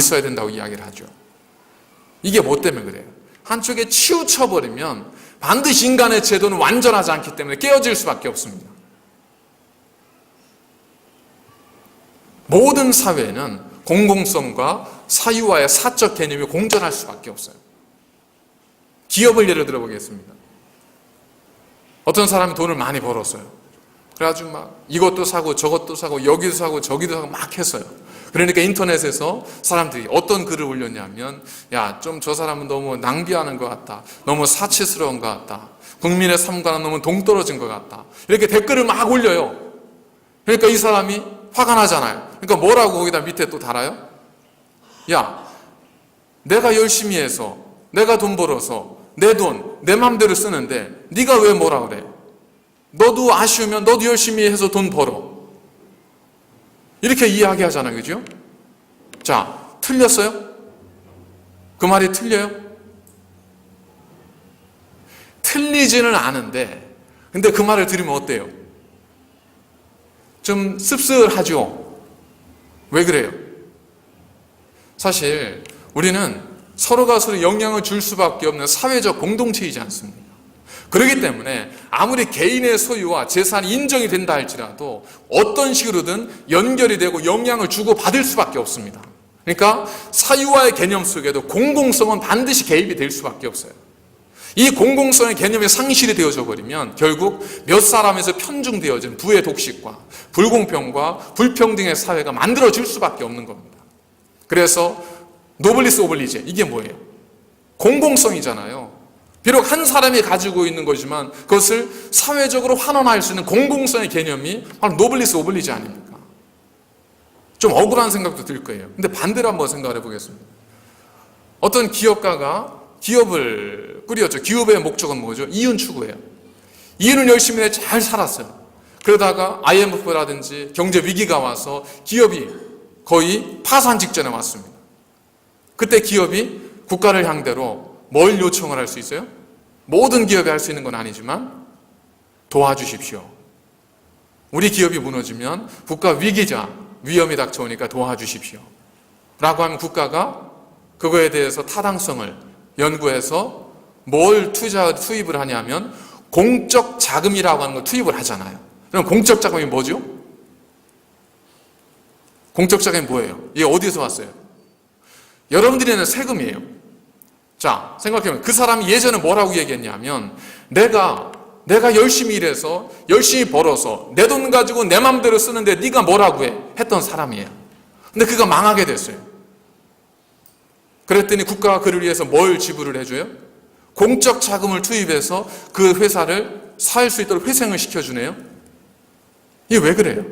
있어야 된다고 이야기를 하죠. 이게 뭐 때문에 그래요? 한쪽에 치우쳐버리면 반드시 인간의 제도는 완전하지 않기 때문에 깨어질 수밖에 없습니다. 모든 사회는 공공성과 사유와의 사적 개념이 공존할 수밖에 없어요. 기업을 예를 들어 보겠습니다. 어떤 사람이 돈을 많이 벌었어요. 그래가지고 막 이것도 사고 저것도 사고 여기도 사고 저기도 사고 막 했어요. 그러니까 인터넷에서 사람들이 어떤 글을 올렸냐면, 야, 좀 저 사람은 너무 낭비하는 것 같다. 너무 사치스러운 것 같다. 국민의 삶과는 너무 동떨어진 것 같다. 이렇게 댓글을 막 올려요. 그러니까 이 사람이 화가 나잖아요. 그러니까 뭐라고 거기다 밑에 또 달아요? 야, 내가 열심히 해서 내가 돈 벌어서 내 돈, 내 맘대로 쓰는데 네가 왜 뭐라 그래? 너도 아쉬우면 너도 열심히 해서 돈 벌어. 이렇게 이야기하잖아요. 그죠? 자, 틀렸어요? 그 말이 틀려요? 틀리지는 않은데, 근데 그 말을 들으면 어때요? 좀 씁쓸하죠? 왜 그래요? 사실 우리는 서로가 서로 영향을 줄 수밖에 없는 사회적 공동체이지 않습니까? 그렇기 때문에 아무리 개인의 소유와 재산이 인정이 된다 할지라도 어떤 식으로든 연결이 되고 영향을 주고 받을 수밖에 없습니다. 그러니까 사유와의 개념 속에도 공공성은 반드시 개입이 될 수밖에 없어요. 이 공공성의 개념이 상실이 되어져 버리면 결국 몇 사람에서 편중되어진 부의 독식과 불공평과 불평등의 사회가 만들어질 수밖에 없는 겁니다. 그래서 노블리스 오블리제, 이게 뭐예요? 공공성이잖아요. 비록 한 사람이 가지고 있는 거지만 그것을 사회적으로 환원할 수 있는 공공성의 개념이 바로 노블리스 오블리제 아닙니까? 좀 억울한 생각도 들 거예요. 근데 반대로 한번 생각을 해보겠습니다. 어떤 기업가가 기업을 꾸렸죠. 기업의 목적은 뭐죠? 이윤 추구예요. 이윤은 열심히 잘 살았어요. 그러다가 IMF라든지 경제 위기가 와서 기업이 거의 파산 직전에 왔습니다. 그때 기업이 국가를 상대로 뭘 요청을 할 수 있어요? 모든 기업이 할 수 있는 건 아니지만 도와주십시오. 우리 기업이 무너지면 국가 위기자, 위험이 닥쳐오니까 도와주십시오. 라고 하면 국가가 그거에 대해서 타당성을 연구해서 뭘 투입을 하냐면 공적 자금이라고 하는 걸 투입을 하잖아요. 그럼 공적 자금이 뭐죠? 공적 자금이 뭐예요? 이게 어디서 왔어요? 여러분들이 내는 세금이에요. 자, 생각해보면 그 사람이 예전에 뭐라고 얘기했냐면 내가 열심히 일해서 열심히 벌어서 내 돈 가지고 내 맘대로 쓰는데 네가 뭐라고 해? 했던 사람이에요. 근데 그가 망하게 됐어요. 그랬더니 국가가 그를 위해서 뭘 지불을 해줘요? 공적 자금을 투입해서 그 회사를 살 수 있도록 회생을 시켜주네요. 이게 왜 그래요?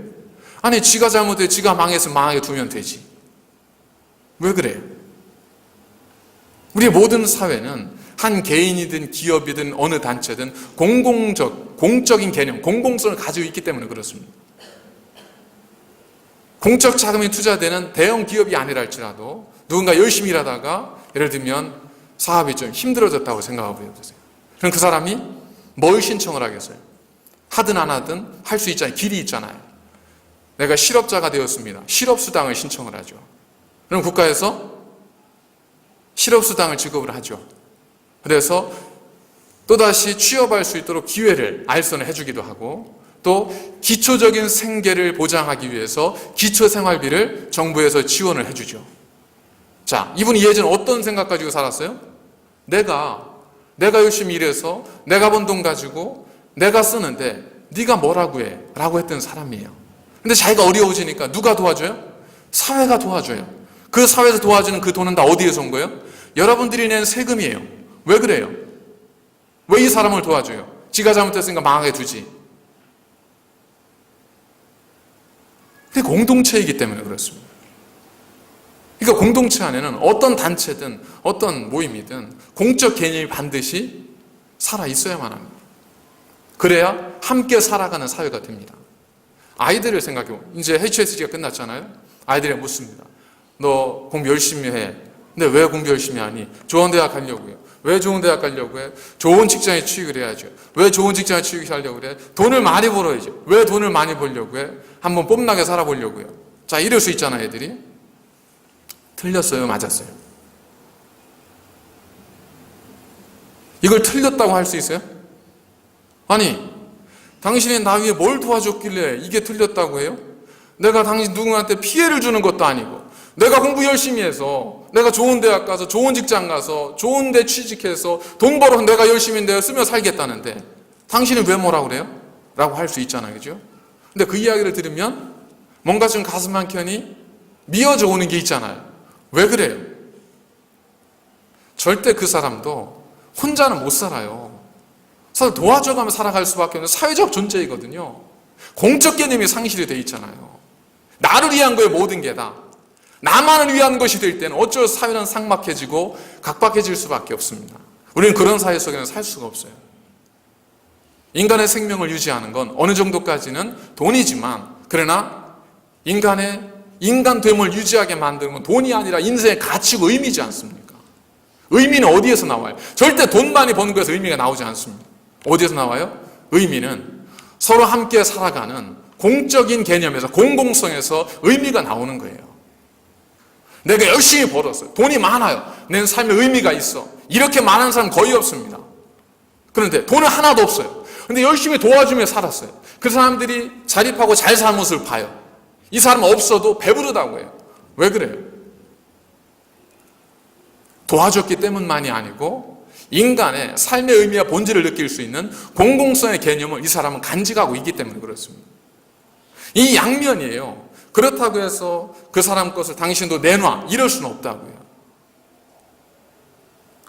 아니, 지가 잘못해 지가 망해서 망하게 두면 되지. 왜 그래요? 우리 모든 사회는 한 개인이든 기업이든 어느 단체든 공적인 개념, 공공성을 가지고 있기 때문에 그렇습니다. 공적 자금이 투자되는 대형 기업이 아니라 할지라도 누군가 열심히 일하다가 예를 들면 사업이 좀 힘들어졌다고 생각하고 해보세요. 그럼 그 사람이 뭘 신청을 하겠어요? 하든 안 하든 할 수 있잖아요. 길이 있잖아요. 내가 실업자가 되었습니다. 실업수당을 신청을 하죠. 그럼 국가에서 실업수당을 지급을 하죠. 그래서 또다시 취업할 수 있도록 기회를 알선을 해주기도 하고 또 기초적인 생계를 보장하기 위해서 기초생활비를 정부에서 지원을 해주죠. 자, 이분이 예전에 어떤 생각 가지고 살았어요? 내가 열심히 일해서 내가 번 돈 가지고 내가 쓰는데 네가 뭐라고 해? 라고 했던 사람이에요. 근데 자기가 어려워지니까 누가 도와줘요? 사회가 도와줘요. 그 사회에서 도와주는 그 돈은 다 어디에서 온 거예요? 여러분들이 낸 세금이에요. 왜 그래요? 왜 이 사람을 도와줘요? 지가 잘못했으니까 망하게 두지. 그게 공동체이기 때문에 그렇습니다. 그러니까 공동체 안에는 어떤 단체든 어떤 모임이든 공적 개념이 반드시 살아 있어야만 합니다. 그래야 함께 살아가는 사회가 됩니다. 아이들을 생각해보면 이제 HSG가 끝났잖아요. 아이들이 묻습니다. 너 공부 열심히 해. 근데 왜 공부 열심히 하니? 좋은 대학 가려고요. 왜 좋은 대학 가려고 해? 좋은 직장에 취직을 해야죠. 왜 좋은 직장에 취직하려고 그래? 돈을 많이 벌어야죠. 왜 돈을 많이 벌려고 해? 한번 뽐나게 살아보려고요. 자, 이럴 수 있잖아요, 애들이. 틀렸어요? 맞았어요? 이걸 틀렸다고 할 수 있어요? 아니, 당신이 나 위해 뭘 도와줬길래 이게 틀렸다고 해요? 내가 당신 누구한테 피해를 주는 것도 아니고, 내가 공부 열심히 해서, 내가 좋은 대학 가서, 좋은 직장 가서, 좋은 데 취직해서, 돈 벌어서 내가 열심히 내가 쓰며 살겠다는데, 당신은 왜 뭐라고 그래요? 라고 할 수 있잖아요. 그죠? 근데 그 이야기를 들으면, 뭔가 좀 가슴 한켠이 미어져 오는 게 있잖아요. 왜 그래요? 절대 그 사람도 혼자는 못 살아요. 서로 도와줘가며 살아갈 수밖에 없는 사회적 존재이거든요. 공적 개념이 상실이 돼 있잖아요. 나를 위한 거에 모든 게 다. 나만을 위한 것이 될 때는 어쩔 수 사회는 삭막해지고 각박해질 수밖에 없습니다. 우리는 그런 사회 속에는 살 수가 없어요. 인간의 생명을 유지하는 건 어느 정도까지는 돈이지만, 그러나 인간의 인간됨을 유지하게 만드는 건 돈이 아니라 인생의 가치고 의미지 않습니까? 의미는 어디에서 나와요? 절대 돈 많이 버는 거에서 의미가 나오지 않습니다. 어디에서 나와요? 의미는 서로 함께 살아가는 공적인 개념에서, 공공성에서 의미가 나오는 거예요. 내가 열심히 벌었어요. 돈이 많아요. 내 삶에 의미가 있어. 이렇게 많은 사람 거의 없습니다. 그런데 돈은 하나도 없어요. 근데 열심히 도와주며 살았어요. 그 사람들이 자립하고 잘 사는 모습을 봐요. 이 사람은 없어도 배부르다고 해요. 왜 그래요? 도와줬기 때문만이 아니고 인간의 삶의 의미와 본질을 느낄 수 있는 공공성의 개념을 이 사람은 간직하고 있기 때문에 그렇습니다. 이 양면이에요. 그렇다고 해서 그 사람 것을 당신도 내놔 이럴 수는 없다고요.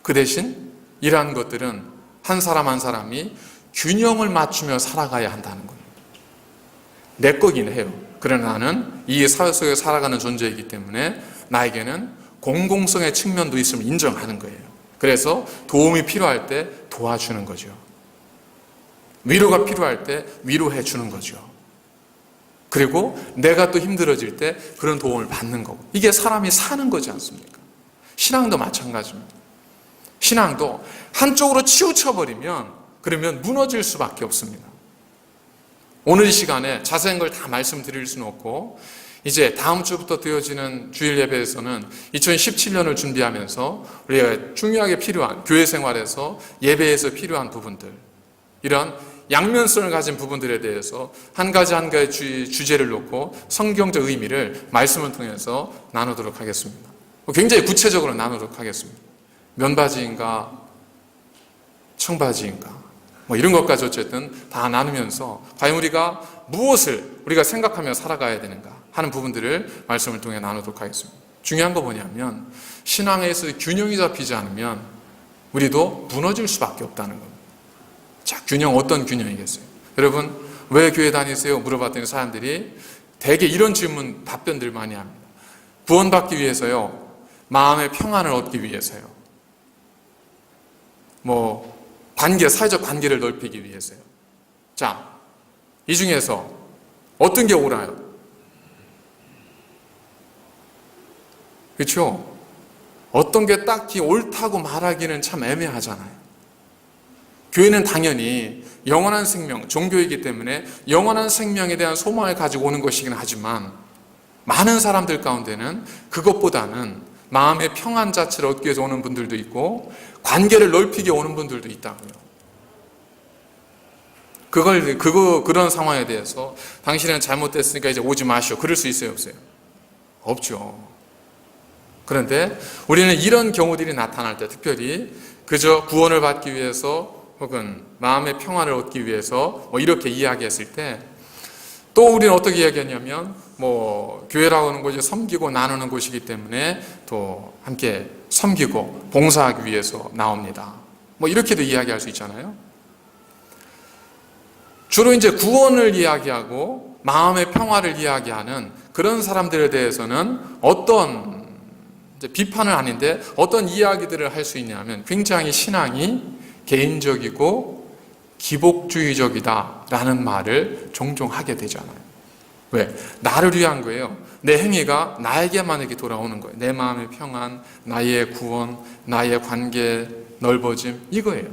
그 대신 이러한 것들은 한 사람 한 사람이 균형을 맞추며 살아가야 한다는 겁니다. 내 거긴 해요. 그러나 나는 이 사회 속에 살아가는 존재이기 때문에 나에게는 공공성의 측면도 있음을 인정하는 거예요. 그래서 도움이 필요할 때 도와주는 거죠. 위로가 필요할 때 위로해 주는 거죠. 그리고 내가 또 힘들어질 때 그런 도움을 받는 거고, 이게 사람이 사는 거지 않습니까? 신앙도 마찬가지입니다. 신앙도 한쪽으로 치우쳐버리면 그러면 무너질 수밖에 없습니다. 오늘 이 시간에 자세한 걸 다 말씀드릴 수는 없고, 이제 다음 주부터 되어지는 주일 예배에서는 2017년을 준비하면서 우리가 중요하게 필요한 교회 생활에서 예배에서 필요한 부분들, 이런 양면성을 가진 부분들에 대해서 한 가지 한 가지 주제를 놓고 성경적 의미를 말씀을 통해서 나누도록 하겠습니다. 굉장히 구체적으로 나누도록 하겠습니다. 면바지인가 청바지인가 뭐 이런 것까지 어쨌든 다 나누면서 과연 우리가 무엇을 우리가 생각하며 살아가야 되는가 하는 부분들을 말씀을 통해 나누도록 하겠습니다. 중요한 거 뭐냐면 신앙에서 균형이 잡히지 않으면 우리도 무너질 수밖에 없다는 겁니다. 자, 균형 어떤 균형이겠어요? 여러분 왜 교회 다니세요? 물어봤더니 사람들이 대개 이런 질문 답변들 많이 합니다. 구원받기 위해서요. 마음의 평안을 얻기 위해서요. 사회적 관계를 넓히기 위해서요. 자, 이 중에서 어떤 게 옳아요? 그렇죠? 어떤 게 딱히 옳다고 말하기는 참 애매하잖아요. 교회는 당연히 영원한 생명, 종교이기 때문에 영원한 생명에 대한 소망을 가지고 오는 것이긴 하지만 많은 사람들 가운데는 그것보다는 마음의 평안 자체를 얻기 위해서 오는 분들도 있고 관계를 넓히게 오는 분들도 있다고요. 그런 상황에 대해서 당신은 잘못됐으니까 이제 오지 마시오. 그럴 수 있어요, 없어요? 없죠. 그런데 우리는 이런 경우들이 나타날 때 특별히 그저 구원을 받기 위해서 혹은 마음의 평안을 얻기 위해서 이렇게 이야기했을 때 또 우리는 어떻게 이야기하냐면 교회라고 하는 것이 섬기고 나누는 곳이기 때문에 또 함께 섬기고 봉사하기 위해서 나옵니다. 이렇게도 이야기할 수 있잖아요. 주로 이제 구원을 이야기하고 마음의 평화를 이야기하는 그런 사람들에 대해서는 어떤 비판은 아닌데 어떤 이야기들을 할 수 있냐면 굉장히 신앙이 개인적이고 기복주의적이다라는 말을 종종 하게 되잖아요. 왜? 나를 위한 거예요. 내 행위가 나에게만 이렇게 돌아오는 거예요. 내 마음의 평안, 나의 구원, 나의 관계 넓어짐 이거예요.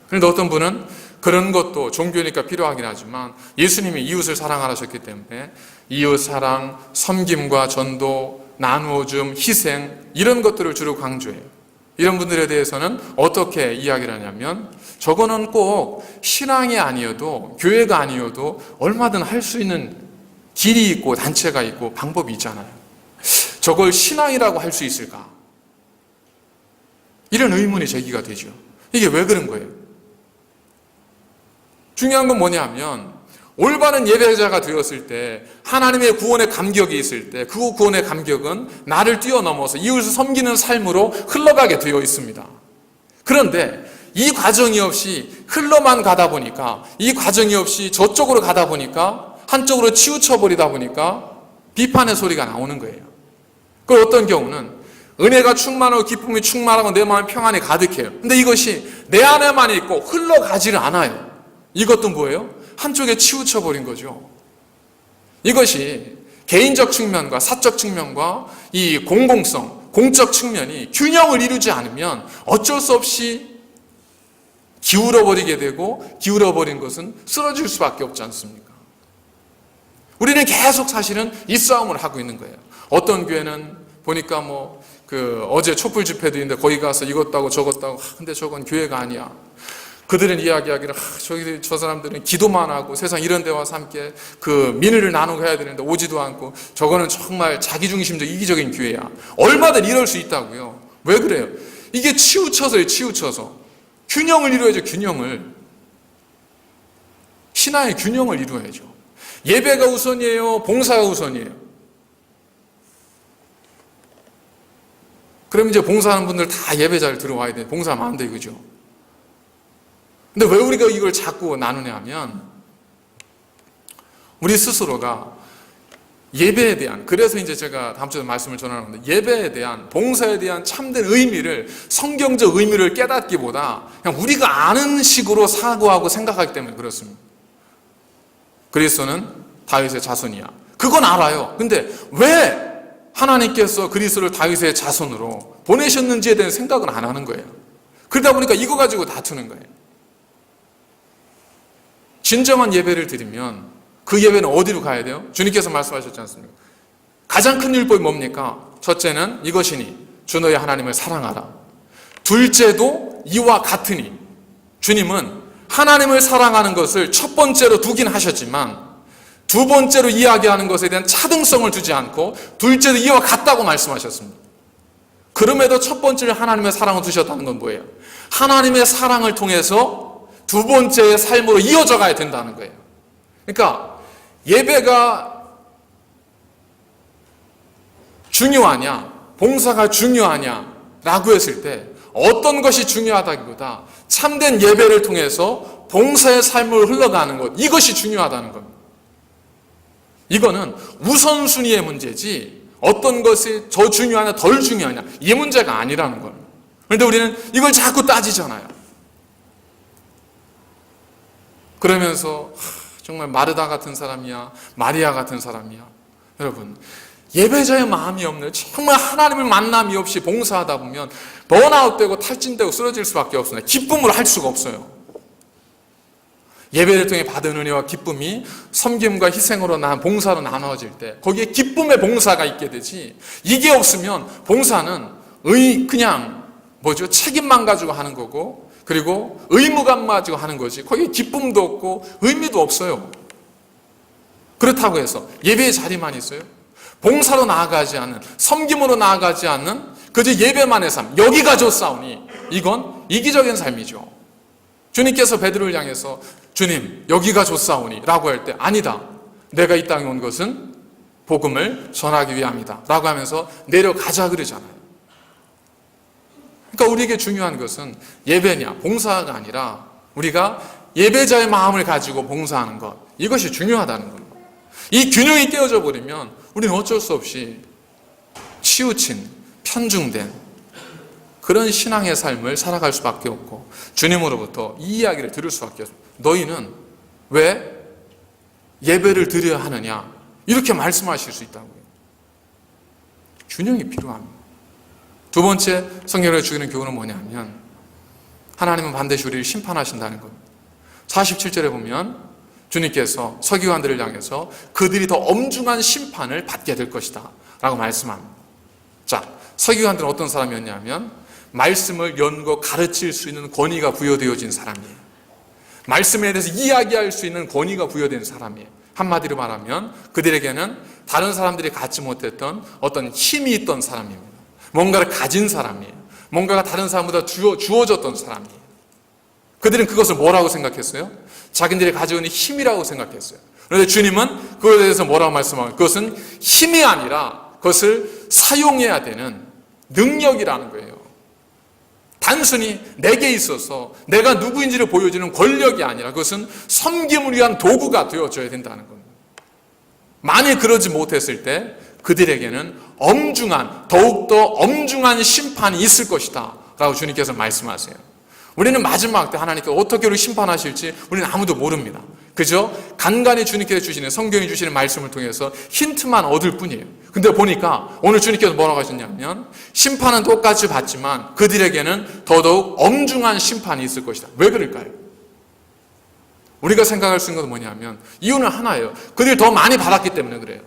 그런데 어떤 분은 그런 것도 종교니까 필요하긴 하지만 예수님이 이웃을 사랑하라 하셨기 때문에 이웃 사랑, 섬김과 전도, 나누어줌, 희생 이런 것들을 주로 강조해요. 이런 분들에 대해서는 어떻게 이야기를 하냐면 저거는 꼭 신앙이 아니어도 교회가 아니어도 얼마든 할 수 있는 길이 있고 단체가 있고 방법이 있잖아요. 저걸 신앙이라고 할 수 있을까? 이런 의문이 제기가 되죠. 이게 왜 그런 거예요? 중요한 건 뭐냐면 올바른 예배자가 되었을 때 하나님의 구원의 감격이 있을 때 그 구원의 감격은 나를 뛰어넘어서 이웃을 섬기는 삶으로 흘러가게 되어 있습니다. 그런데 이 과정이 없이 흘러만 가다 보니까 이 과정이 없이 저쪽으로 가다 보니까 한쪽으로 치우쳐버리다 보니까 비판의 소리가 나오는 거예요. 그 어떤 경우는 은혜가 충만하고 기쁨이 충만하고 내 마음에 평안이 가득해요. 근데 이것이 내 안에만 있고 흘러가지를 않아요. 이것도 뭐예요? 한쪽에 치우쳐버린 거죠. 이것이 개인적 측면과 사적 측면과 이 공공성, 공적 측면이 균형을 이루지 않으면 어쩔 수 없이 기울어버리게 되고 기울어버린 것은 쓰러질 수밖에 없지 않습니까? 우리는 계속 사실은 이 싸움을 하고 있는 거예요. 어떤 교회는 보니까 어제 촛불 집회도 있는데 거기 가서 이것도 하고 저것도 하고 근데 저건 교회가 아니야. 그들은 이야기하기를 저 사람들은 기도만 하고 세상 이런 데 와서 함께 그 민의를 나누고 해야 되는데 오지도 않고 저거는 정말 자기중심적 이기적인 교회야. 얼마든 이럴 수 있다고요. 왜 그래요? 이게 치우쳐서요. 치우쳐서 균형을 이루어야죠. 균형을. 신앙의 균형을 이루어야죠. 예배가 우선이에요? 봉사가 우선이에요? 그럼 이제 봉사하는 분들 다 예배자를 들어와야 돼. 봉사하면 안 돼, 그죠? 근데 왜 우리가 이걸 자꾸 나누냐 하면 우리 스스로가 예배에 대한, 그래서 이제 제가 다음 주에 말씀을 전하는 건데 예배에 대한, 봉사에 대한 참된 의미를, 성경적 의미를 깨닫기보다 그냥 우리가 아는 식으로 사고하고 생각하기 때문에 그렇습니다. 그리스도는 다윗의 자손이야. 그건 알아요. 근데 왜 하나님께서 그리스도를 다윗의 자손으로 보내셨는지에 대한 생각은 안 하는 거예요. 그러다 보니까 이거 가지고 다투는 거예요. 진정한 예배를 드리면 그 예배는 어디로 가야 돼요? 주님께서 말씀하셨지 않습니까? 가장 큰 율법이 뭡니까? 첫째는 이것이니 주 너의 하나님을 사랑하라. 둘째도 이와 같으니. 주님은 하나님을 사랑하는 것을 첫 번째로 두긴 하셨지만 두 번째로 이야기하는 것에 대한 차등성을 두지 않고 둘째도 이와 같다고 말씀하셨습니다. 그럼에도 첫 번째로 하나님의 사랑을 두셨다는 건 뭐예요? 하나님의 사랑을 통해서 두 번째의 삶으로 이어져 가야 된다는 거예요. 그러니까 예배가 중요하냐, 봉사가 중요하냐라고 했을 때 어떤 것이 중요하다기보다 참된 예배를 통해서 봉사의 삶으로 흘러가는 것, 이것이 중요하다는 겁니다. 이거는 우선순위의 문제지 어떤 것이 더 중요하냐 덜 중요하냐 이 문제가 아니라는 겁니다. 그런데 우리는 이걸 자꾸 따지잖아요. 그러면서 정말 마르다 같은 사람이야, 마리아 같은 사람이야. 여러분, 예배자의 마음이 없는, 정말 하나님을 만남이 없이 봉사하다 보면 번아웃되고 탈진되고 쓰러질 수밖에 없습니다. 기쁨을 할 수가 없어요. 예배를 통해 받은 은혜와 기쁨이 섬김과 희생으로 봉사로 나눠질 때 거기에 기쁨의 봉사가 있게 되지, 이게 없으면 봉사는 그냥 책임만 가지고 하는 거고 그리고 의무감 가지고 하는 거지 거기에 기쁨도 없고 의미도 없어요. 그렇다고 해서 예배의 자리만 있어요? 봉사로 나아가지 않는, 섬김으로 나아가지 않는 그저 예배만의 삶, 여기가 좋사오니 이건 이기적인 삶이죠. 주님께서 베드로를 향해서 주님 여기가 좋사오니 라고 할 때 아니다, 내가 이 땅에 온 것은 복음을 전하기 위함이다 라고 하면서 내려가자 그러잖아요. 그러니까 우리에게 중요한 것은 예배냐 봉사가 아니라 우리가 예배자의 마음을 가지고 봉사하는 것, 이것이 중요하다는 겁니다. 이 균형이 깨어져 버리면 우리는 어쩔 수 없이 치우친, 편중된 그런 신앙의 삶을 살아갈 수밖에 없고 주님으로부터 이 이야기를 들을 수밖에 없습니다. 너희는 왜 예배를 드려야 하느냐 이렇게 말씀하실 수 있다고요. 균형이 필요합니다. 두 번째 성경을 주기는 교훈은 뭐냐면 하나님은 반드시 우리를 심판하신다는 겁니다. 47절에 보면 주님께서 서기관들을 향해서 그들이 더 엄중한 심판을 받게 될 것이다 라고 말씀합니다. 자, 서기관들은 어떤 사람이었냐면 말씀을 연구 가르칠 수 있는 권위가 부여되어진 사람이에요. 말씀에 대해서 이야기할 수 있는 권위가 부여된 사람이에요. 한마디로 말하면 그들에게는 다른 사람들이 갖지 못했던 어떤 힘이 있던 사람입니다. 뭔가를 가진 사람이에요. 뭔가가 다른 사람보다 주어졌던 사람이에요. 그들은 그것을 뭐라고 생각했어요? 자기들이 가지고 있는 힘이라고 생각했어요. 그런데 주님은 그것에 대해서 뭐라고 말씀하면 그것은 힘이 아니라 그것을 사용해야 되는 능력이라는 거예요. 단순히 내게 있어서 내가 누구인지를 보여주는 권력이 아니라 그것은 섬김을 위한 도구가 되어줘야 된다는 겁니다. 만일 그러지 못했을 때 그들에게는 더욱더 엄중한 심판이 있을 것이다 라고 주님께서 말씀하세요. 우리는 마지막 때 하나님께서 어떻게 우리를 심판하실지 우리는 아무도 모릅니다. 그저 간간히 주님께서 주시는 성경이 주시는 말씀을 통해서 힌트만 얻을 뿐이에요. 근데 보니까 오늘 주님께서 뭐라고 하셨냐면 심판은 똑같이 받지만 그들에게는 더더욱 엄중한 심판이 있을 것이다. 왜 그럴까요? 우리가 생각할 수 있는 것은 뭐냐면 이유는 하나예요. 그들이 더 많이 받았기 때문에 그래요.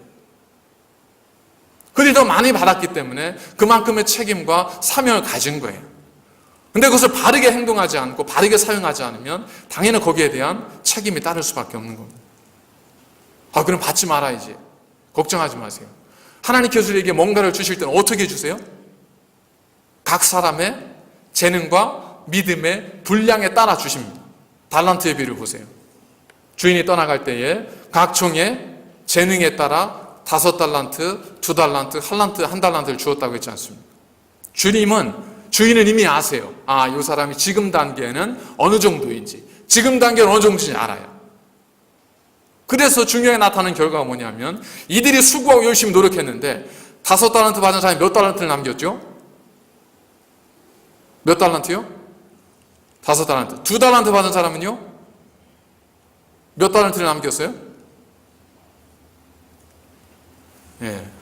그들이 더 많이 받았기 때문에 그만큼의 책임과 사명을 가진 거예요. 근데 그것을 바르게 행동하지 않고 바르게 사용하지 않으면 당연히 거기에 대한 책임이 따를 수밖에 없는 겁니다. 그럼 받지 말아야지. 걱정하지 마세요. 하나님께서 우리에게 뭔가를 주실 때는 어떻게 주세요? 각 사람의 재능과 믿음의 분량에 따라 주십니다. 달란트의 비를 보세요. 주인이 떠나갈 때에 각 종의 재능에 따라 5달란트, 2달란트, 1달란트를 주었다고 했지 않습니까? 주인은 이미 아세요. 이 사람이 지금 단계는 어느 정도인지, 지금 단계는 어느 정도인지 알아요. 그래서 중요하게 나타나는 결과가 뭐냐면 이들이 수고하고 열심히 노력했는데 5달란트 받은 사람이 몇 달란트를 남겼죠? 몇 달란트요? 5달란트. 2달란트 받은 사람은요? 몇 달란트를 남겼어요? 예.